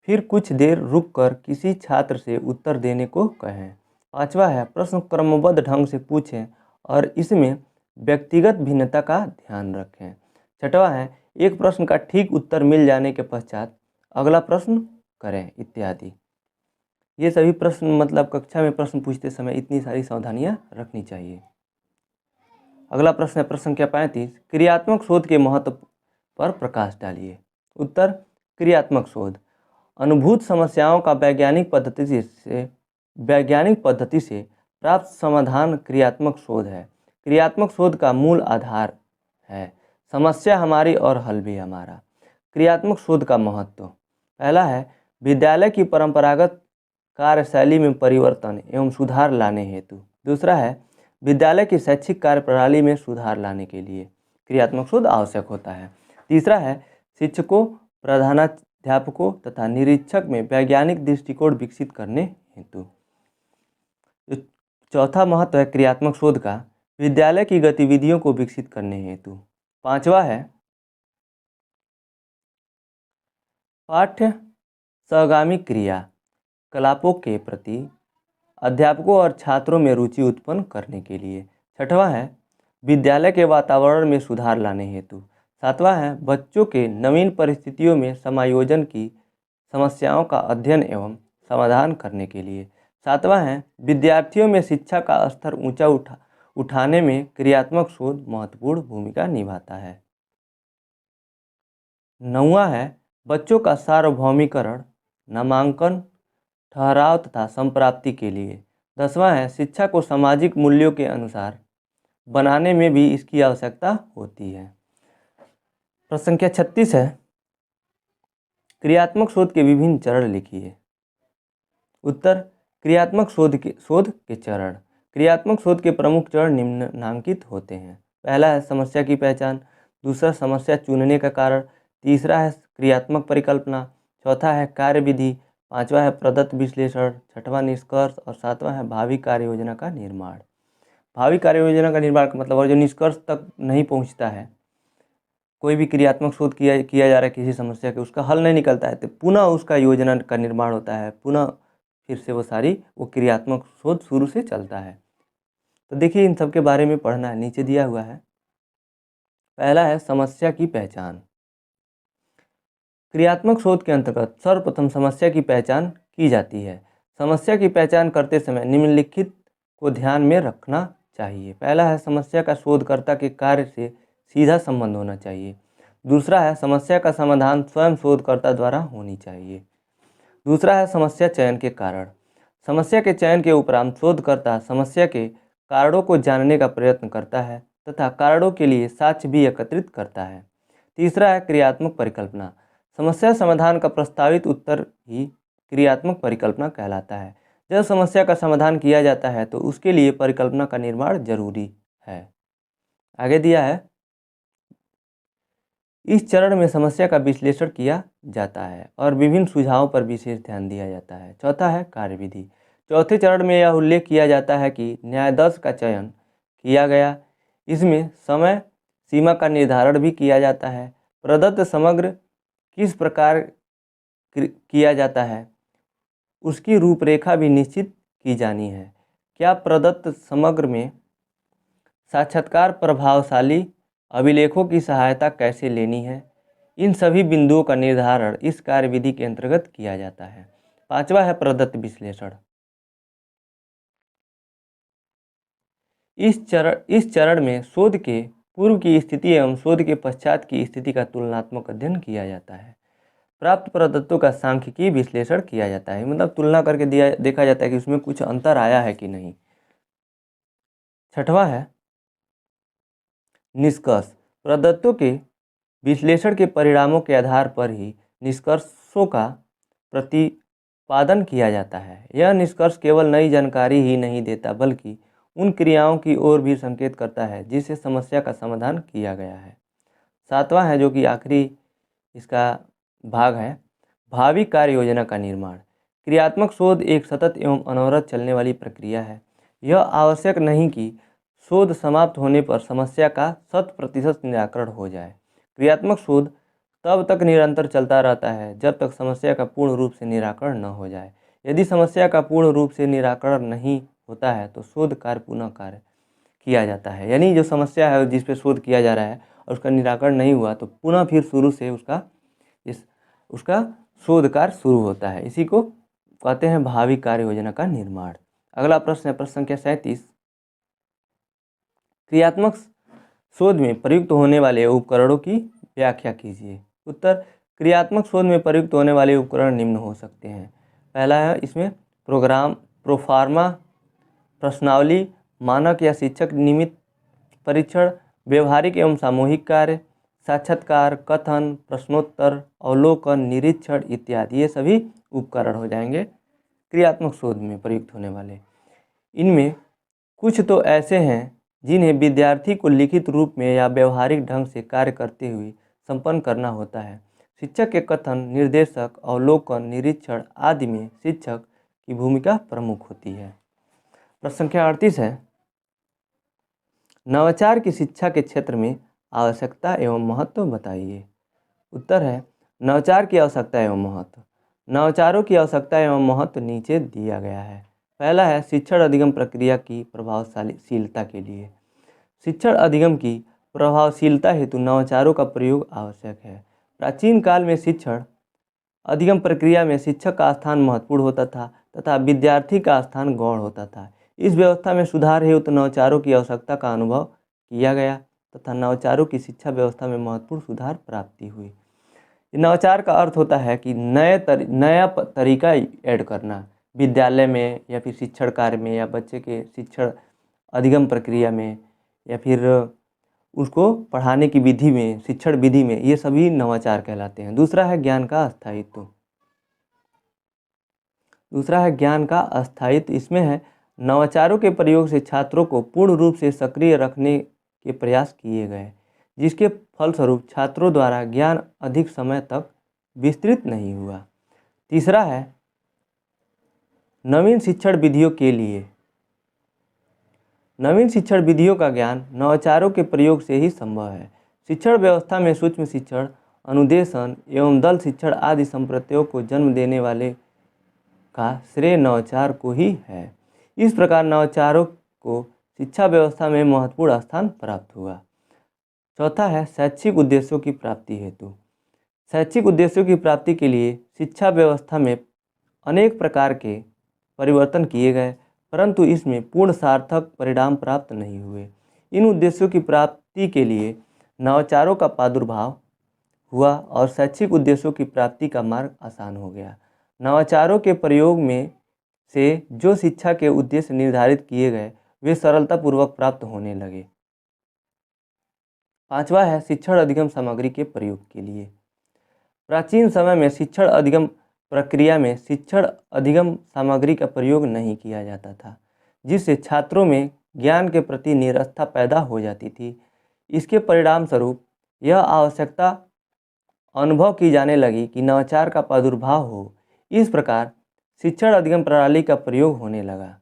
फिर कुछ देर रुककर किसी छात्र से उत्तर देने को कहें। पांचवा है, प्रश्न क्रमबद्ध ढंग से पूछें और इसमें व्यक्तिगत भिन्नता का ध्यान रखें। छठवां है, एक प्रश्न का ठीक उत्तर मिल जाने के पश्चात अगला प्रश्न करें, इत्यादि। ये सभी प्रश्न, मतलब कक्षा में प्रश्न पूछते समय इतनी सारी सावधानियां रखनी चाहिए। अगला प्रश्न है, प्रश्न संख्या 35, क्रियात्मक शोध के महत्व पर प्रकाश डालिए। उत्तर, क्रियात्मक शोध अनुभूत समस्याओं का वैज्ञानिक पद्धति से प्राप्त समाधान क्रियात्मक शोध है। क्रियात्मक शोध का मूल आधार है समस्या हमारी और हल भी हमारा। क्रियात्मक शोध का महत्व, पहला है, विद्यालय की परंपरागत कार्यशैली में परिवर्तन एवं सुधार लाने हेतु। दूसरा है विद्यालय की शैक्षिक कार्य प्रणाली में सुधार लाने के लिए क्रियात्मक शोध आवश्यक होता है। तीसरा है शिक्षकों, प्रधानाध्यापकों तथा निरीक्षक में वैज्ञानिक दृष्टिकोण विकसित करने हेतु। चौथा महत्व है क्रियात्मक शोध का विद्यालय की गतिविधियों को विकसित करने हेतु। पांचवा है पाठ्य सहगामी क्रियाकलापों के प्रति अध्यापकों और छात्रों में रुचि उत्पन्न करने के लिए। छठवां है विद्यालय के वातावरण में सुधार लाने हेतु। सातवां है बच्चों के नवीन परिस्थितियों में समायोजन की समस्याओं का अध्ययन एवं समाधान करने के लिए। सातवां है विद्यार्थियों में शिक्षा का स्तर ऊंचा उठाने में क्रियात्मक शोध महत्वपूर्ण भूमिका निभाता है। नौवां है बच्चों का सार्वभौमिकरण, नामांकन, ठहराव तथा संप्राप्ति के लिए। 10वां है शिक्षा को सामाजिक मूल्यों के अनुसार बनाने में भी इसकी आवश्यकता होती है। प्रश्न संख्या 36 है क्रियात्मक शोध के विभिन्न चरण लिखिए। उत्तर क्रियात्मक शोध के चरण। क्रियात्मक शोध के प्रमुख चरण निम्नांकित होते हैं। पहला है समस्या की पहचान, दूसरा समस्या चुनने का कारण, तीसरा है क्रियात्मक परिकल्पना, चौथा है कार्यविधि, पांचवा है प्रदत्त विश्लेषण, छठवां निष्कर्ष और सातवां है भावी कार्य योजना का निर्माण। भावी कार्य योजना का निर्माण का मतलब और जो निष्कर्ष तक नहीं पहुंचता है, कोई भी क्रियात्मक शोध किया जा रहा है किसी समस्या के, उसका हल नहीं निकलता है तो पुनः उसका योजना का निर्माण होता है, पुनः फिर से वो क्रियात्मक शोध शुरू से चलता है। तो देखिए इन सब के बारे में पढ़ना है, नीचे दिया हुआ है। पहला है समस्या की पहचान। क्रियात्मक शोध के अंतर्गत सर्वप्रथम समस्या की पहचान की जाती है। समस्या की पहचान करते समय निम्नलिखित को ध्यान में रखना चाहिए। पहला है समस्या का शोधकर्ता के कार्य से सीधा संबंध होना चाहिए। दूसरा है समस्या का समाधान स्वयं शोधकर्ता द्वारा होनी चाहिए। दूसरा है समस्या चयन के कारण। समस्या के चयन के उपरांत शोधकर्ता समस्या के कारणों को जानने का प्रयत्न करता है तथा कारणों के लिए साक्ष्य भी एकत्रित करता है। तीसरा है क्रियात्मक परिकल्पना। समस्या समाधान का प्रस्तावित उत्तर ही क्रियात्मक परिकल्पना कहलाता है। जब समस्या का समाधान किया जाता है तो उसके लिए परिकल्पना का निर्माण जरूरी है। आगे दिया है इस चरण में समस्या का विश्लेषण किया जाता है और विभिन्न सुझावों पर विशेष ध्यान दिया जाता है। चौथा है कार्यविधि। चौथे चरण में यह उल्लेख किया जाता है कि न्यायाधीश का चयन किया गया, इसमें समय सीमा का निर्धारण भी किया जाता है। प्रदत्त समग्र किस प्रकार किया जाता है उसकी रूपरेखा भी निश्चित की जानी है। क्या प्रदत्त समग्र में साक्षात्कार प्रभावशाली अभिलेखों की सहायता कैसे लेनी है, इन सभी बिंदुओं का निर्धारण इस कार्यविधि के अंतर्गत किया जाता है। पांचवा है प्रदत्त विश्लेषण। इस चरण में शोध के पूर्व की स्थिति एवं शोध के पश्चात की स्थिति का तुलनात्मक अध्ययन किया जाता है। प्राप्त प्रदत्तों का सांख्यिकीय विश्लेषण किया जाता है, मतलब तुलना करके देखा जाता है कि उसमें कुछ अंतर आया है कि नहीं। छठवां है निष्कर्ष। प्रदत्तों के विश्लेषण के परिणामों के आधार पर ही निष्कर्षों का प्रतिपादन किया जाता है। यह निष्कर्ष केवल नई जानकारी ही नहीं देता बल्कि उन क्रियाओं की ओर भी संकेत करता है जिससे समस्या का समाधान किया गया है। सातवां है जो कि आखिरी इसका भाग है भावी कार्य योजना का निर्माण। क्रियात्मक शोध एक सतत एवं अनवरत चलने वाली प्रक्रिया है। यह आवश्यक नहीं कि शोध समाप्त होने पर समस्या का 100% निराकरण हो जाए। क्रियात्मक शोध तब तक निरंतर चलता रहता है जब तक समस्या का पूर्ण रूप से निराकरण न हो जाए। यदि समस्या का पूर्ण रूप से निराकरण नहीं होता है तो शोध कार्य पुनः कार्य किया जाता है। यानी जो समस्या है जिस पे शोध किया जा रहा है और उसका निराकरण नहीं हुआ तो पुनः फिर शुरू से उसका शोध कार्य शुरू होता है। इसी को कहते हैं भावी कार्य योजना का निर्माण। अगला प्रश्न है प्रश्न संख्या 37। क्रियात्मक शोध में प्रयुक्त होने वाले उपकरणों की व्याख्या कीजिए। उत्तर क्रियात्मक शोध में प्रयुक्त होने वाले उपकरण निम्न हो सकते हैं। पहला है इसमें प्रोफार्मा, प्रश्नावली, मानक या शिक्षक निमित्त परीक्षण, व्यवहारिक एवं सामूहिक कार्य, साक्षात्कार, कथन, प्रश्नोत्तर, अवलोकन, निरीक्षण इत्यादि, ये सभी उपकरण हो जाएंगे क्रियात्मक शोध में प्रयुक्त होने वाले। इनमें कुछ तो ऐसे हैं जिन्हें विद्यार्थी को लिखित रूप में या व्यवहारिक ढंग से कार्य करते हुए संपन्न करना होता है। शिक्षक के कथन, निर्देशक, अवलोकन, निरीक्षण आदि में शिक्षक की भूमिका प्रमुख होती है। प्रश्न संख्या 38 है, नवाचार की शिक्षा के क्षेत्र में आवश्यकता एवं महत्व बताइए। उत्तर है, नवाचार की आवश्यकता एवं महत्व। नवाचारों की आवश्यकता एवं महत्व नीचे दिया गया है। पहला है शिक्षण अधिगम प्रक्रिया की प्रभावशीलता के लिए। शिक्षण अधिगम की प्रभावशीलता हेतु नवाचारों का प्रयोग आवश्यक है। प्राचीन काल में शिक्षण अधिगम प्रक्रिया में शिक्षक का स्थान महत्वपूर्ण होता था तथा विद्यार्थी का स्थान गौण होता था। इस व्यवस्था में सुधार हेतु नवाचारों की आवश्यकता का अनुभव किया गया तथा नवाचारों की शिक्षा व्यवस्था में महत्वपूर्ण सुधार प्राप्ति हुई। नवाचार का अर्थ होता है कि नया तरीका ऐड करना विद्यालय में या फिर शिक्षण कार्य में या बच्चे के शिक्षण अधिगम प्रक्रिया में या फिर उसको पढ़ाने की विधि में, शिक्षण विधि में, ये सभी नवाचार कहलाते हैं। दूसरा है ज्ञान का अस्थायित्व। इसमें है नवाचारों के प्रयोग से छात्रों को पूर्ण रूप से सक्रिय रखने के प्रयास किए गए, जिसके फलस्वरूप छात्रों द्वारा ज्ञान अधिक समय तक विस्तृत नहीं हुआ। तीसरा है नवीन शिक्षण विधियों के लिए। नवीन शिक्षण विधियों का ज्ञान नवाचारों के प्रयोग से ही संभव है। शिक्षण व्यवस्था में सूक्ष्म शिक्षण, अनुदेशन एवं दल शिक्षण आदि संप्रदायों को जन्म देने वाले का श्रेय नवाचार को ही है। इस प्रकार नवाचारों को शिक्षा व्यवस्था में महत्वपूर्ण स्थान प्राप्त हुआ। चौथा है शैक्षिक उद्देश्यों की प्राप्ति हेतु। शैक्षिक उद्देश्यों की प्राप्ति के लिए शिक्षा व्यवस्था में अनेक प्रकार के परिवर्तन किए गए, परंतु इसमें पूर्ण सार्थक परिणाम प्राप्त नहीं हुए। इन उद्देश्यों की प्राप्ति के लिए नवाचारों का प्रादुर्भाव हुआ और शैक्षिक उद्देश्यों की प्राप्ति का मार्ग आसान हो गया। नवाचारों के प्रयोग में से जो शिक्षा के उद्देश्य निर्धारित किए गए वे सरलतापूर्वक प्राप्त होने लगे। पांचवा है शिक्षण अधिगम सामग्री के प्रयोग के लिए। प्राचीन समय में शिक्षण अधिगम प्रक्रिया में शिक्षण अधिगम सामग्री का प्रयोग नहीं किया जाता था, जिससे छात्रों में ज्ञान के प्रति निरस्ता पैदा हो जाती थी। इसके परिणाम स्वरूप यह आवश्यकता अनुभव की जाने लगी कि नवाचार का प्रादुर्भाव हो। इस प्रकार शिक्षण अधिगम प्रणाली का प्रयोग होने लगा।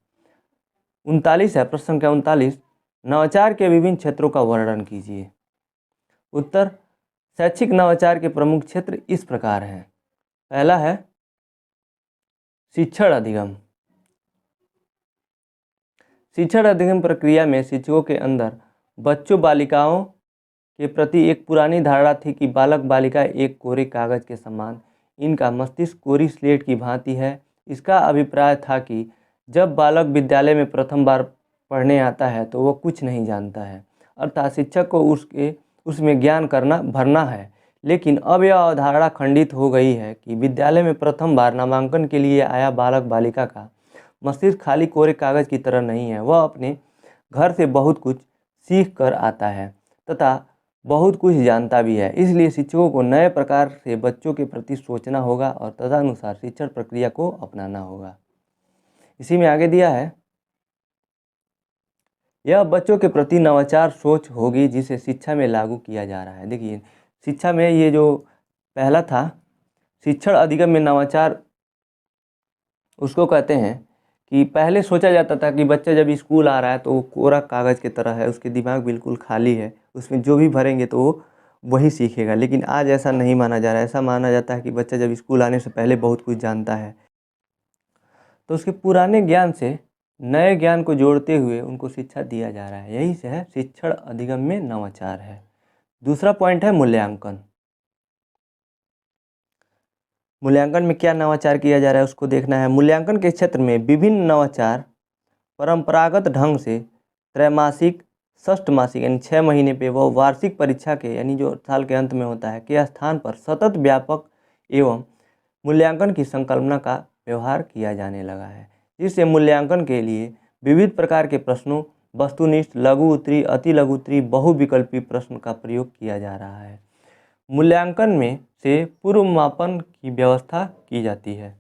39 है, प्रश्न संख्या 39, नवाचार के विभिन्न क्षेत्रों का वर्णन कीजिए। उत्तर, शैक्षिक नवाचार के प्रमुख क्षेत्र इस प्रकार हैं। पहला है शिक्षण अधिगम। शिक्षण अधिगम प्रक्रिया में शिक्षकों के अंदर बच्चों बालिकाओं के प्रति एक पुरानी धारणा थी कि बालक बालिका एक कोरे कागज के समान, इनका मस्तिष्क कोरी स्लेट की भांति है। इसका अभिप्राय था कि जब बालक विद्यालय में प्रथम बार पढ़ने आता है तो वह कुछ नहीं जानता है, अर्थात शिक्षक को उसमें ज्ञान भरना है। लेकिन अब यह अवधारणा खंडित हो गई है कि विद्यालय में प्रथम बार नामांकन के लिए आया बालक बालिका का मस्तिष्क खाली कोरे कागज की तरह नहीं है। वह अपने घर से बहुत कुछ सीख कर आता है तथा बहुत कुछ जानता भी है। इसलिए शिक्षकों को नए प्रकार से बच्चों के प्रति सोचना होगा और तदनुसार शिक्षण प्रक्रिया को अपनाना होगा। इसी में आगे दिया है, यह बच्चों के प्रति नवाचार सोच होगी जिसे शिक्षा में लागू किया जा रहा है। देखिए, शिक्षा में ये जो पहला था शिक्षण अधिगम में नवाचार, उसको कहते हैं कि पहले सोचा जाता था कि बच्चा जब स्कूल आ रहा है तो वो कोरा कागज़ की तरह है, उसके दिमाग बिल्कुल खाली है, उसमें जो भी भरेंगे तो वो वही सीखेगा। लेकिन आज ऐसा नहीं माना जा रहा है। ऐसा माना जाता है कि बच्चा जब स्कूल आने से पहले बहुत कुछ जानता है, तो उसके पुराने ज्ञान से नए ज्ञान को जोड़ते हुए उनको शिक्षा दिया जा रहा है। यही से है शिक्षण अधिगम में नवाचार है। दूसरा पॉइंट है मूल्यांकन। मूल्यांकन में क्या नवाचार किया जा रहा है उसको देखना है। मूल्यांकन के क्षेत्र में विभिन्न नवाचार परंपरागत ढंग से त्रैमासिक, षष्ठमासिक यानी 6 महीने पे व वार्षिक परीक्षा के यानी जो साल के अंत में होता है के स्थान पर सतत व्यापक एवं मूल्यांकन की संकल्पना का व्यवहार किया जाने लगा है, जिससे मूल्यांकन के लिए विविध प्रकार के प्रश्नों, वस्तुनिष्ठ, लघु उत्तरी, अति लघु उत्तरी, बहुविकल्पी प्रश्न का प्रयोग किया जा रहा है। मूल्यांकन में से पूर्व मापन की व्यवस्था की जाती है।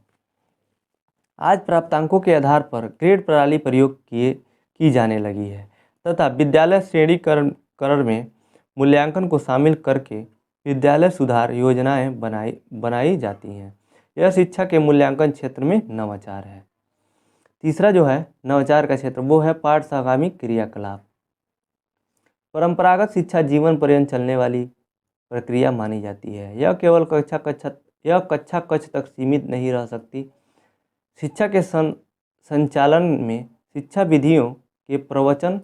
आज प्राप्तांकों के आधार पर ग्रेड प्रणाली प्रयोग की जाने लगी है तथा विद्यालय श्रेणीकरण में मूल्यांकन को शामिल करके विद्यालय सुधार योजनाएं बनाई जाती हैं। यह शिक्षा के मूल्यांकन क्षेत्र में नवाचार है। तीसरा जो है नवाचार का क्षेत्र वो है पाठ सहगामी क्रियाकलाप। परंपरागत शिक्षा जीवन पर्यंत चलने वाली प्रक्रिया मानी जाती है। यह केवल कक्षा कक्ष तक सीमित नहीं रह सकती। शिक्षा के संचालन में शिक्षा विधियों के प्रवचन,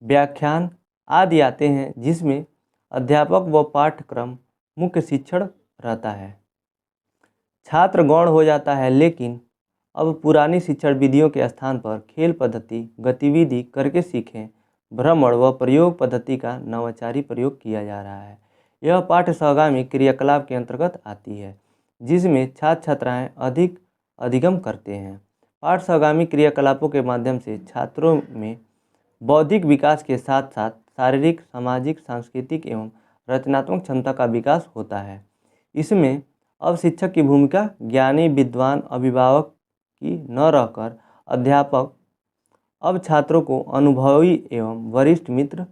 व्याख्यान आदि आते हैं, जिसमें अध्यापक व पाठ्यक्रम मुख्य शिक्षण रहता है। छात्र गौण हो जाता है, लेकिन अब पुरानी शिक्षण विधियों के स्थान पर खेल पद्धति, गतिविधि करके सीखें, भ्रमण व प्रयोग पद्धति का नवाचारी प्रयोग किया जा रहा है। यह पाठ्य सहगामी क्रियाकलाप के अंतर्गत आती है, जिसमें छात्र छात्राएं अधिगम करते हैं। पाठ सहगामी क्रियाकलापों के माध्यम से छात्रों में बौद्धिक विकास के साथ साथ शारीरिक, सामाजिक, सांस्कृतिक एवं रचनात्मक क्षमता का विकास होता है। इसमें अब शिक्षक की भूमिका ज्ञानी, विद्वान, अभिभावक की न रहकर अध्यापक अब छात्रों को अनुभवी एवं वरिष्ठ मित्र,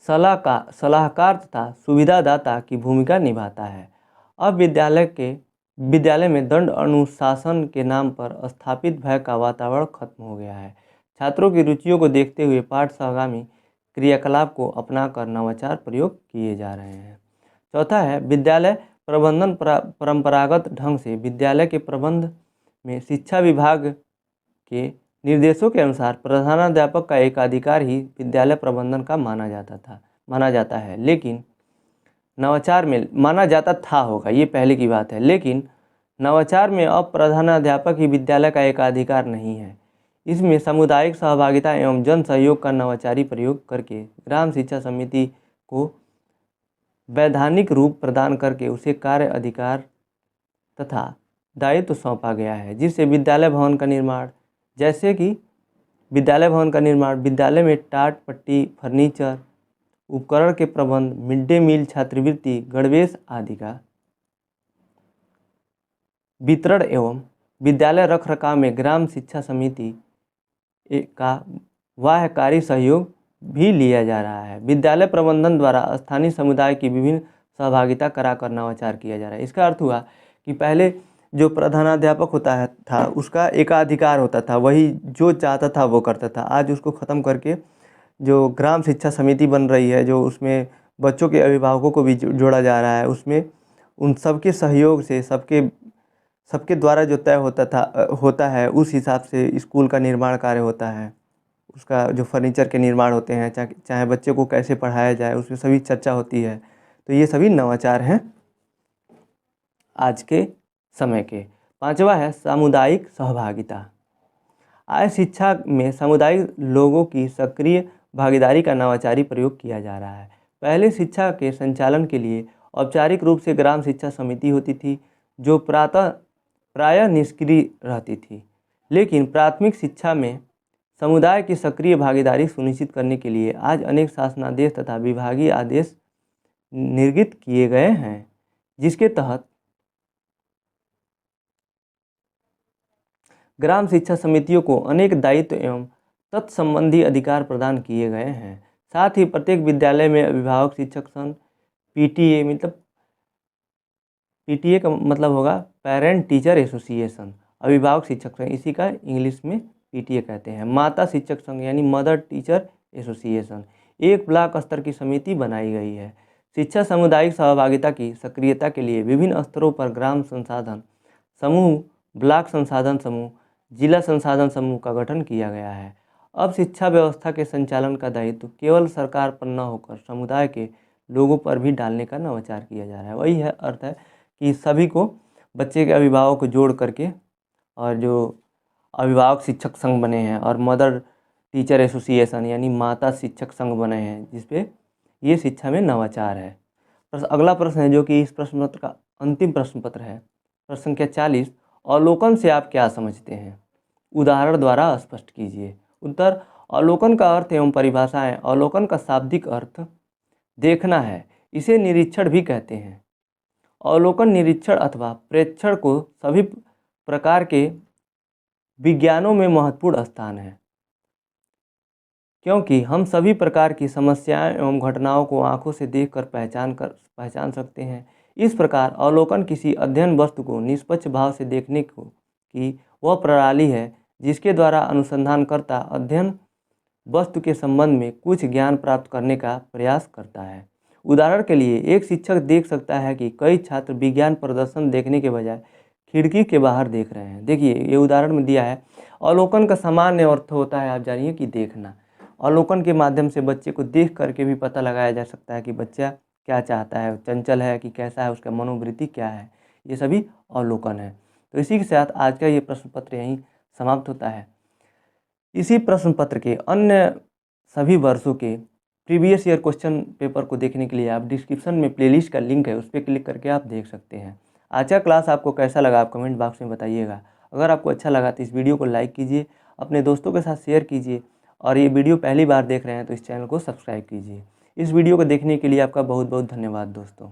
सलाहकार तथा सुविधादाता की भूमिका निभाता है। अब विद्यालय में दंड अनुशासन के नाम पर स्थापित भय का वातावरण खत्म हो गया है। छात्रों की रुचियों को देखते हुए पाठ सहगामी क्रियाकलाप को अपनाकर नवाचार प्रयोग किए जा रहे हैं। चौथा है विद्यालय प्रबंधन। परंपरागत ढंग से विद्यालय के प्रबंध में शिक्षा विभाग के निर्देशों के अनुसार प्रधानाध्यापक का एकाधिकार ही विद्यालय प्रबंधन का माना जाता है। लेकिन नवाचार में माना जाता था होगा, ये पहले की बात है। लेकिन नवाचार में अब प्रधानाध्यापक ही विद्यालय का एकाधिकार नहीं है। इसमें सामुदायिक सहभागिता एवं जन सहयोग का नवाचारी प्रयोग करके ग्राम शिक्षा समिति को वैधानिक रूप प्रदान करके उसे कार्य अधिकार तथा दायित्व सौंपा गया है, जिससे विद्यालय भवन का निर्माण, विद्यालय में टाट पट्टी, फर्नीचर, उपकरण के प्रबंध, मिड डे मील, छात्रवृत्ति, गणवेश आदि का वितरण एवं विद्यालय रखरखाव में ग्राम शिक्षा समिति का बाह्यकारी सहयोग भी लिया जा रहा है। विद्यालय प्रबंधन द्वारा स्थानीय समुदाय की विभिन्न सहभागिता कराकर नवाचार किया जा रहा है। इसका अर्थ हुआ कि पहले जो प्रधानाध्यापक था उसका एकाधिकार होता था, वही जो चाहता था वो करता था। आज उसको ख़त्म करके जो ग्राम शिक्षा समिति बन रही है, जो उसमें बच्चों के अभिभावकों को भी जोड़ा जा रहा है, उसमें उन सबके सहयोग से सबके द्वारा जो तय होता है उस हिसाब से स्कूल का निर्माण कार्य होता है। उसका जो फर्नीचर के निर्माण होते हैं, चाहे बच्चे को कैसे पढ़ाया जाए, उसमें सभी चर्चा होती है। तो ये सभी नवाचार हैं आज के समय के। पांचवा है सामुदायिक सहभागिता। आज शिक्षा में सामुदायिक लोगों की सक्रिय भागीदारी का नवाचारी प्रयोग किया जा रहा है। पहले शिक्षा के संचालन के लिए औपचारिक रूप से ग्राम शिक्षा समिति होती थी, जो प्रायः निष्क्रिय रहती थी। लेकिन प्राथमिक शिक्षा में समुदाय की सक्रिय भागीदारी सुनिश्चित करने के लिए आज अनेक शासनादेश तथा विभागीय आदेश निर्गत किए गए हैं, जिसके तहत ग्राम शिक्षा समितियों को अनेक दायित्व एवं तत्संबंधी अधिकार प्रदान किए गए हैं। साथ ही प्रत्येक विद्यालय में अभिभावक शिक्षक संघ, पीटीए का मतलब होगा पेरेंट टीचर एसोसिएशन, अभिभावक शिक्षक संघ, इसी का इंग्लिश में पीटीए कहते हैं। माता शिक्षक संघ यानी मदर टीचर एसोसिएशन, एक ब्लॉक स्तर की समिति बनाई गई है। शिक्षा सामुदायिक सहभागिता की सक्रियता के लिए विभिन्न स्तरों पर ग्राम संसाधन समूह, ब्लॉक संसाधन समूह, जिला संसाधन समूह का गठन किया गया है। अब शिक्षा व्यवस्था के संचालन का दायित्व केवल सरकार पर न होकर समुदाय के लोगों पर भी डालने का नवाचार किया जा रहा है। वही है अर्थ है कि सभी को, बच्चे के अभिभावक को जोड़ करके, और जो अभिभावक शिक्षक संघ बने हैं और मदर टीचर एसोसिएशन यानी माता शिक्षक संघ बने हैं, जिसपे ये शिक्षा में नवाचार है। अगला प्रश्न है जो कि इस प्रश्न पत्र का अंतिम प्रश्न पत्र है, प्रश्न संख्या 40। अवलोकन से आप क्या समझते हैं? उदाहरण द्वारा स्पष्ट कीजिए। उत्तर, अवलोकन का अर्थ एवं परिभाषाएं। अवलोकन का शाब्दिक अर्थ देखना है। इसे निरीक्षण भी कहते हैं। अवलोकन, निरीक्षण अथवा प्रेक्षण को सभी प्रकार के विज्ञानों में महत्वपूर्ण स्थान है, क्योंकि हम सभी प्रकार की समस्याएं एवं घटनाओं को आंखों से देखकर पहचान सकते हैं। इस प्रकार अवलोकन किसी अध्ययन वस्तु को निष्पक्ष भाव से देखने की वह प्रणाली है जिसके द्वारा अनुसंधानकर्ता अध्ययन वस्तु के संबंध में कुछ ज्ञान प्राप्त करने का प्रयास करता है। उदाहरण के लिए एक शिक्षक देख सकता है कि कई छात्र विज्ञान प्रदर्शन देखने के बजाय खिड़की के बाहर देख रहे हैं। देखिए, ये उदाहरण में दिया है। अवलोकन का सामान्य अर्थ होता है, आप जानिए, कि देखना। अवलोकन के माध्यम से बच्चे को देख करके भी पता लगाया जा सकता है कि बच्चा क्या चाहता है, चंचल है कि कैसा है, उसका मनोवृत्ति क्या है। ये सभी अवलोकन है। तो इसी के साथ आज का ये प्रश्न पत्र यहीं समाप्त होता है। इसी प्रश्न पत्र के अन्य सभी वर्षों के प्रीवियस ईयर क्वेश्चन पेपर को देखने के लिए आप डिस्क्रिप्शन में प्लेलिस्ट का लिंक है, उस पर क्लिक करके आप देख सकते हैं। आज का क्लास आपको कैसा लगा आप कमेंट बॉक्स में बताइएगा। अगर आपको अच्छा लगा तो इस वीडियो को लाइक कीजिए, अपने दोस्तों के साथ शेयर कीजिए, और ये वीडियो पहली बार देख रहे हैं तो इस चैनल को सब्सक्राइब कीजिए। इस वीडियो को देखने के लिए आपका बहुत बहुत धन्यवाद दोस्तों।